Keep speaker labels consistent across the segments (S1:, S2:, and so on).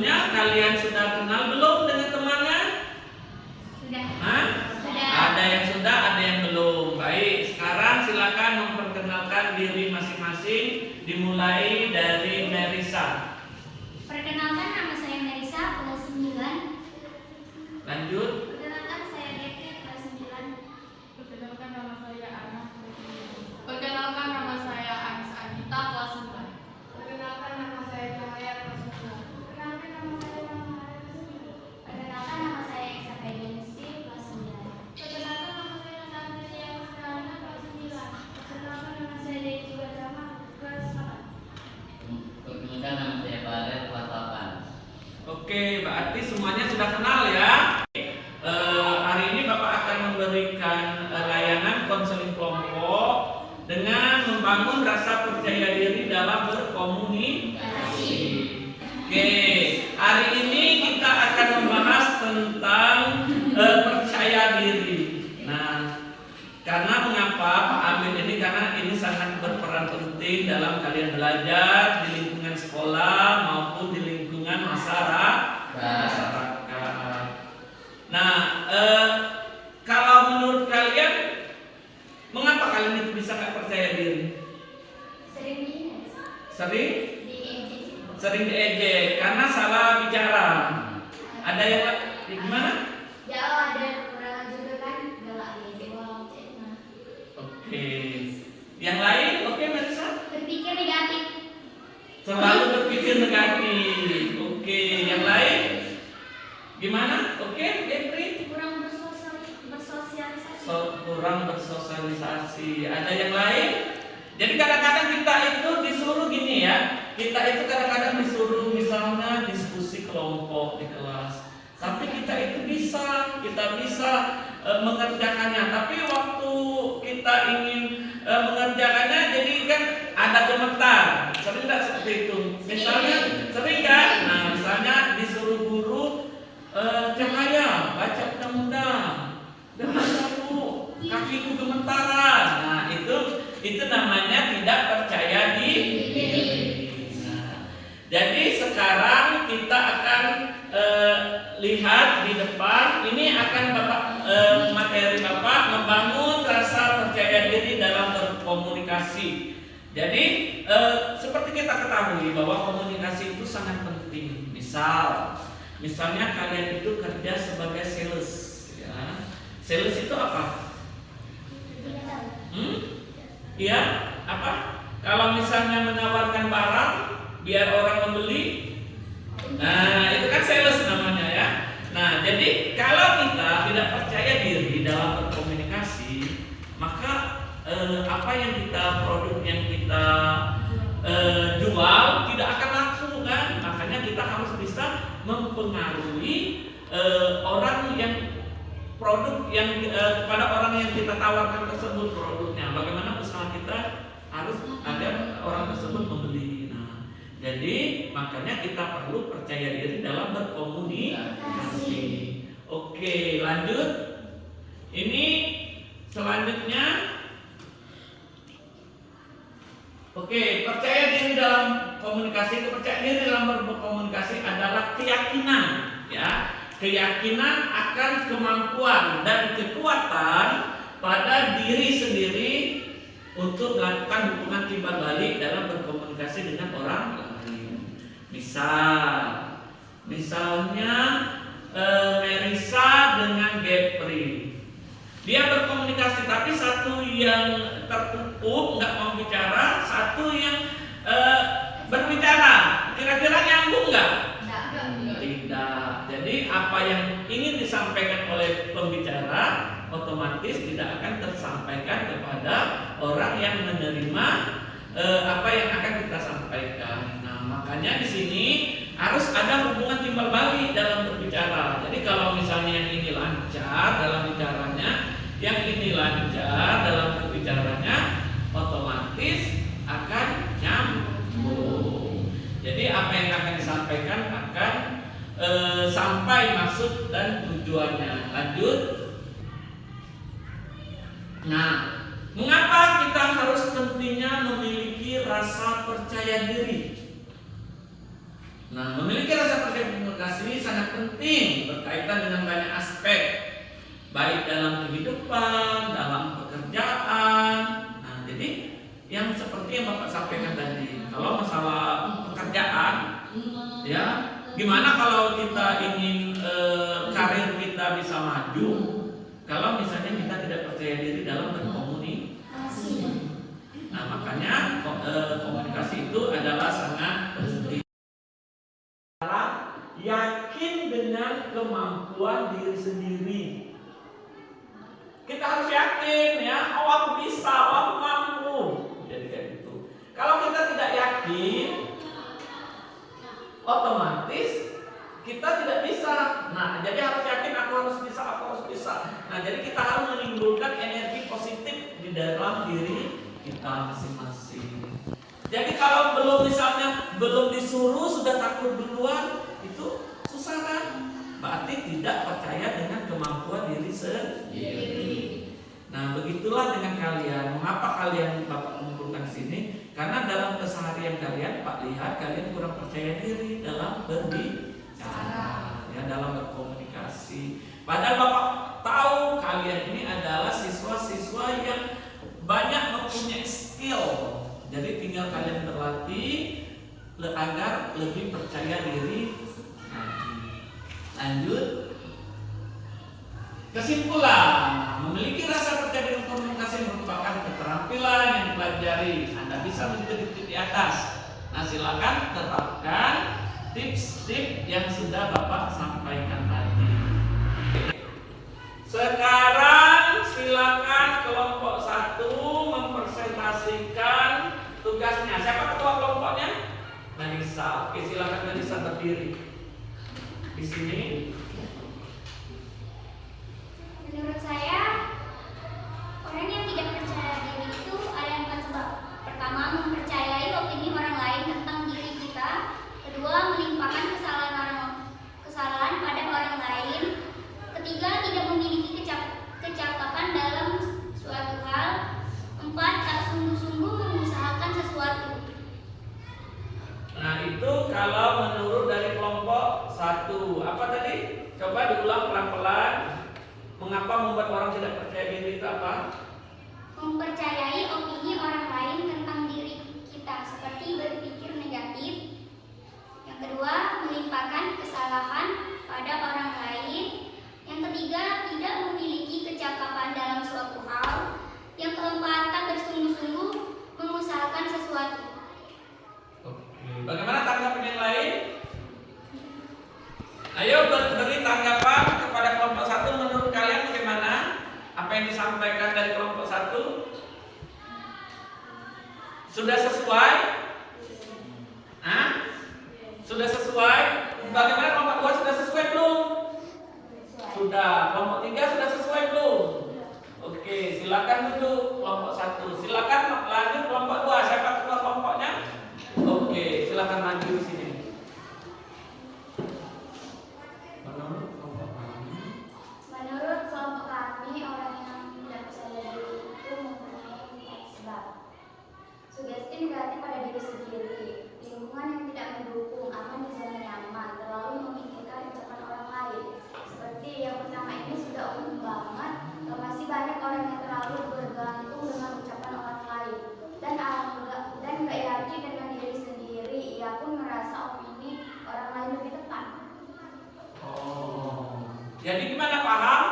S1: sebetulnya kalian sudah kenal belum dengan temannya?
S2: Sudah.
S1: Hah?
S2: Sudah.
S1: Ada yang sudah, ada yang belum. Baik, sekarang silakan memperkenalkan diri masing-masing. Dimulai dari Merisa.
S2: Perkenalkan, nama saya Merisa, kelas 9.
S1: Lanjut.
S2: Perkenalkan, saya Devi, kelas 9.
S3: Perkenalkan, nama saya Ana. Perkenalkan, nama saya Anis Anita, kelas 9. Perkenalkan, nama saya Cahaya, kelas 9.
S2: Perkenalkan, nama saya Mama Hara, kelas 9. Perkenalkan, nama saya Esa Fedensi, kelas 9. Perkenalkan, nama saya Natalia Esrana, kelas 9. Perkenalkan, nama saya Devi Wadama, kelas 8.
S4: Perkenalkan, nama saya Baret, kelas 8.
S1: Oke, berarti semuanya sudah kenal ya. Hari ini Bapak akan memberikan layanan konseling kelompok dengan membangun rasa percaya diri dalam berkomunikasi. Oke, hari ini kita akan membahas tentang percaya diri. Nah, karena mengapa Pak Amin ini? Karena ini sangat berperan penting dalam kalian belajar di lingkungan sekolah maupun di lingkungan masyarakat. Nah, kalau menurut kalian, mengapa kalian itu bisa nggak percaya diri?
S2: Sering ini,
S1: Sering
S2: di
S1: diejek karena salah bicara. Ada yang gimana?
S2: jauh ada kurang juga kan, galak gitu.
S1: Oke. Yang lain, oke Marisa?
S2: Berpikir negatif.
S1: Selalu berpikir negatif. Oke, yang lain? Gimana? Oke, Depri?
S2: Kurang bersosialisasi.
S1: Kurang bersosialisasi. Ada yang lain? Jadi kadang-kadang kita itu disuruh gini ya. Kita itu kadang-kadang disuruh misalnya diskusi kelompok di kelas. Tapi kita itu kita bisa mengerjakannya. Tapi waktu kita ingin mengerjakannya, jadi kan ada gemetar. Sering nggak seperti itu? Misalnya sering kan? Nah, misalnya disuruh guru Cahaya baca undang-undang dengan aku kakiku gemetaran. Nah, itu namanya tidak percaya diri. Nah, jadi sekarang kita akan lihat di depan. Ini akan materi Bapak membangun rasa percaya diri dalam berkomunikasi. Jadi seperti kita ketahui bahwa komunikasi itu sangat penting. Misalnya kalian itu kerja sebagai sales, ya. Sales itu apa? Iya, apa? Kalau misalnya menawarkan barang biar orang membeli, nah itu kan sales namanya ya. Nah, jadi kalau kita tidak percaya diri dalam berkomunikasi, maka apa yang produk yang kita jual tidak akan laku kan? Makanya kita harus bisa mempengaruhi orang yang produk yang kepada orang yang kita tawarkan tersebut produknya. Bagaimana usaha kita harus agar orang tersebut membeli. Nah, jadi makanya kita perlu percaya diri dalam berkomunikasi. Oke, lanjut. Ini selanjutnya. Oke, percaya diri dalam komunikasi. Kepercayaan diri dalam berkomunikasi adalah keyakinan, ya. Keyakinan akan kemampuan dan kekuatan pada diri sendiri untuk melakukan hubungan timbal balik dalam berkomunikasi dengan orang lain. Misalnya Merisa dengan Gepri. Dia berkomunikasi, tapi satu yang tertutup, nggak mau bicara, satu yang berbicara. Kira-kira nyambung nggak? Tidak. Jadi apa yang ingin disampaikan oleh pembicara otomatis tidak akan tersampaikan kepada orang yang menerima apa yang akan kita sampaikan. Nah, makanya di sini harus ada hubungan timbal balik dalam berbicara. Jadi kalau misalnya yang ini lancar dalam bicaranya, yang ini lancar dalam berbicaranya, otomatis akan nyambung. Jadi apa yang akan disampaikan akan sampai maksud dan tujuannya. Lanjut. Nah, mengapa kita harus pentingnya memiliki rasa percaya diri? Nah, memiliki rasa percaya penting berkaitan dengan banyak aspek, baik dalam kehidupan, dalam pekerjaan. Nah, jadi yang seperti yang Bapak sampaikan tadi, kalau masalah pekerjaan, ya, gimana kalau kita ingin karir kita bisa maju, kalau misalnya kita tidak percaya diri dalam berkomunikasi. Nah, makanya komunikasi itu adalah sangat penting. Yakin dengan kemampuan diri sendiri. Kita harus yakin, ya, oh aku bisa, oh aku mampu. Jadi kayak gitu. Kalau kita tidak yakin, otomatis kita tidak bisa. Nah, jadi harus yakin aku harus bisa, aku harus bisa. Nah, jadi kita harus menimbulkan energi positif di dalam diri kita masing-masing. Jadi kalau belum disuruh sudah takut duluan, itu susah kan? Berarti tidak percaya dengan kemampuan diri sendiri. Nah, begitulah dengan kalian. Mengapa kalian Bapak kumpulkan sini? Karena dalam keseharian kalian, Pak lihat kalian kurang percaya diri dalam berbicara, ya, dalam berkomunikasi. Padahal Bapak tahu kalian ini adalah siswa-siswa yang banyak mempunyai skill. Jadi tinggal kalian berlatih agar lebih percaya diri. Lanjut. Kesimpulan, memiliki rasa percaya diri komunikasi merupakan keterampilan yang dipelajari. Anda bisa mengikuti di atas. Nah, silakan terapkan tips-tips yang sudah Bapak sampaikan tadi. Sekarang silakan kelompok 1 mempresentasikan tugasnya. Siapa ketua kelompoknya? Manisa. Oke, silakan Manisa berdiri di sini.
S2: Menurut saya, orang yang tidak percaya diri itu ada 4 sebab. Pertama, mempercayai opini orang lain tentang diri kita. Kedua, melimpahkan kesalahan pada orang lain. Ketiga, tidak memiliki kecakapan dalam suatu hal. 4, tak sungguh-sungguh mengusahakan sesuatu.
S1: Nah, itu kalau menurut dari kelompok 1. Apa tadi? Coba diulang pelan-pelan. Mengapa membuat orang tidak percaya diri itu apa?
S2: Mempercayai opini orang lain tentang diri kita, seperti berpikir negatif. Yang kedua, melimpahkan kesalahan pada orang lain. Yang ketiga, tidak memiliki kecakapan dalam suatu hal. Yang keempat, tak bersungguh-sungguh mengusahakan sesuatu.
S1: Oke. Bagaimana tanggapan yang lain? Ayo beri tanggapan kepada kelompok 1. Menurut kalian bagaimana? Apa yang disampaikan dari kelompok 1? Sudah sesuai? Hah? Sudah sesuai? Bagaimana kelompok 2 sudah sesuai belum? Sudah. Kelompok 3 sudah sesuai belum? Oke, silakan duduk kelompok 1. Silakan lanjut kelompok 2. Siapa ketua kelompoknya? Oke, silakan maju di sini.
S2: Menurut kelompok kami, orang yang tidak percaya diri itu mempunyai 4 sebab. Sugesti negatif pada diri sendiri, lingkungan yang tidak mendukung, aman di zona nyaman, terlalu memikirkan ucapan orang lain. Seperti yang pertama ini sudah umum banget, masih banyak orang yang terlalu bergantung dengan ucapan orang lain dan nggak yakin dengan diri sendiri. Ia pun merasa opini orang lain lebih tepat.
S1: Oh. Jadi gimana, paham?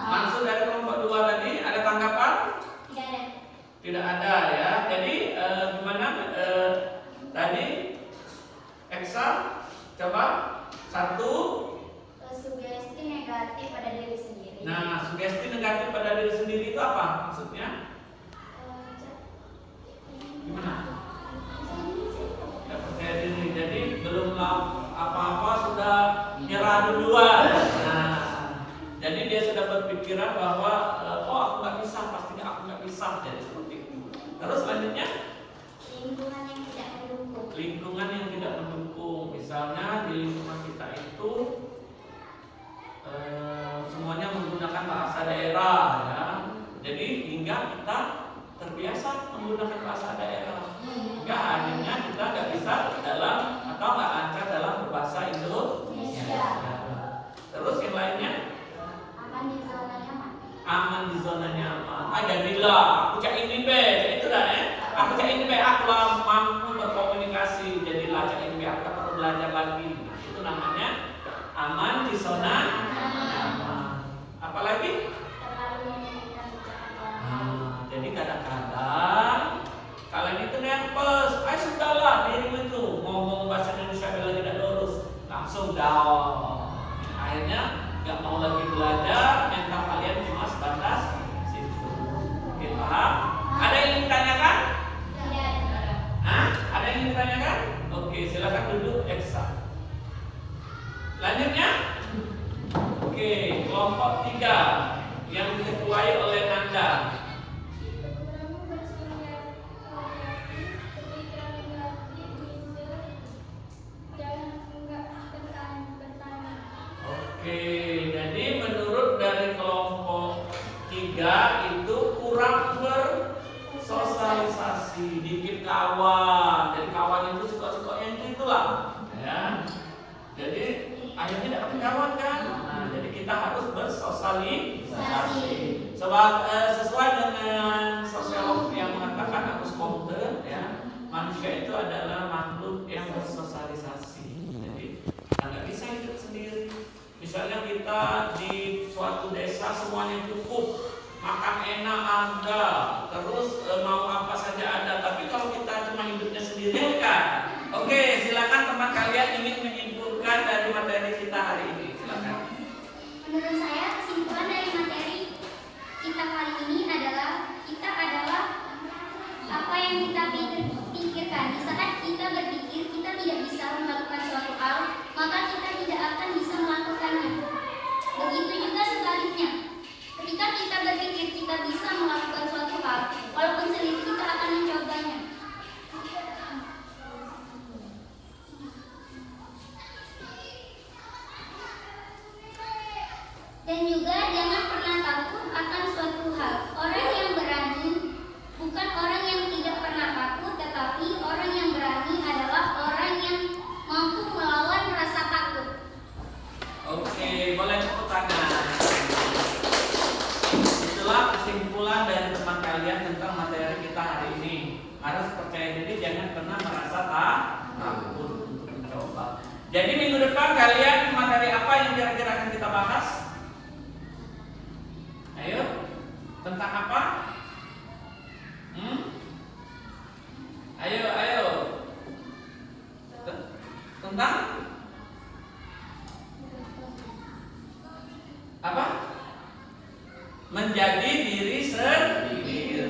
S1: Maksud dari kelompok 2 tadi, ada tanggapan?
S2: Tidak ada.
S1: Tidak ada, ya. Jadi gimana tadi? Eksa, coba 1.
S2: Sugesti negatif pada diri sendiri.
S1: Nah, sugesti negatif pada diri sendiri itu apa maksudnya? Gimana? Tidak percaya diri. Jadi belum apa-apa sudah nyerah duluan. Nah, jadi dia sudah berpikiran bahwa oh aku nggak bisa, pastinya aku nggak bisa. Jadi seperti itu. Terus selanjutnya?
S2: Lingkungan yang tidak mendukung.
S1: Lingkungan yang tidak mendukung. Misalnya di lingkungan kita itu semuanya menggunakan bahasa daerah, ya. Jadi hingga kita terbiasa menggunakan bahasa daerah. Hingga akhirnya kita nggak bisa dalam atau nggak lancar dalam berbahasa Indonesia. jadilah aku cak ini be, itu dah aku cak ini be, aku lah mampu berkomunikasi, jadilah cak ini be, aku tak perlu belajar lagi. Itu namanya aman di zona nyaman. Apalagi? Jadi kadang-kadang kalian itu nervous, sudahlah dirimu itu ngomong bahasa Indonesia bila tidak lurus, langsung down. Akhirnya nggak mau lagi belajar, mental kalian cuma sebatas situ. Oke, paham? Ada yang ingin ditanyakan? Hah? Ada yang ingin ditanyakan? Oke, silakan duduk eksa. Lanjutnya? Oke, kelompok 3 yang diketuai oleh Nanda. Oke, jadi menurut dari kelompok 3 itu kurang bersosialisasi, dikit kawan. Jadi kawan itu suka-suka yang itulah, ya. Jadi akhirnya tidak punya kawan kan? Nah, jadi kita harus bersosialisasi. Sesuai dengan sosiolog yang mengatakan Agus Comte, ya, manusia itu adalah makhluk yang bersosialisasi. Jadi kita nggak bisa hidup sendiri. Misalnya kita di suatu desa semuanya cukup, makan enak ada, terus mau apa saja ada. Tapi kalau kita cuma hidupnya sendiri kan? Oke, silakan teman kalian ingin menyimpulkan dari materi kita hari ini. Silakan.
S2: Menurut saya kesimpulan dari materi kita kali ini adalah kita adalah apa yang kita pikirkan. Di saat kita berpikir kita tidak bisa melakukan suatu hal, maka kita tidak akan bisa melakukannya. Begitu juga sebaliknya. Ketika kita berpikir kita bisa melakukan suatu hal, walaupun sulit kita akan mencobanya. Dan juga jangan pernah takut akan suatu hal. Orang yang berani bukan orang yang tidak pernah takut, tetapi orang yang berani adalah orang yang mampu melawan rasa takut.
S1: Oke, boleh tepuk tangan. Itulah kesimpulan dari teman kalian tentang materi kita hari ini. Harus percaya diri, jangan pernah merasa takut untuk mencoba. Jadi minggu depan kalian materi apa yang kira-kira akan kita bahas? Ayo, tentang apa? Ayo. Tentang apa? Menjadi diri sendiri.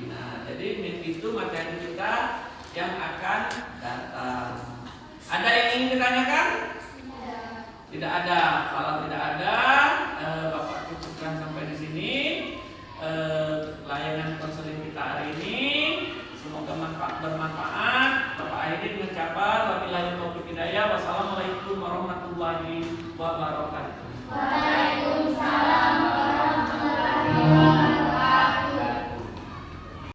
S1: Nah, jadi itu materi kita yang akan datang. Ada yang ingin ditanyakan? Tidak ada. Kalau tidak ada, Bapak cukupkan sampai di sini layanan konseling kita hari ini. Semoga bermanfaat. Bapak akhiri dengan ucapan wabillahi taufiq hidayah. Wassalamualaikum warahmatullahi wabarakatuh.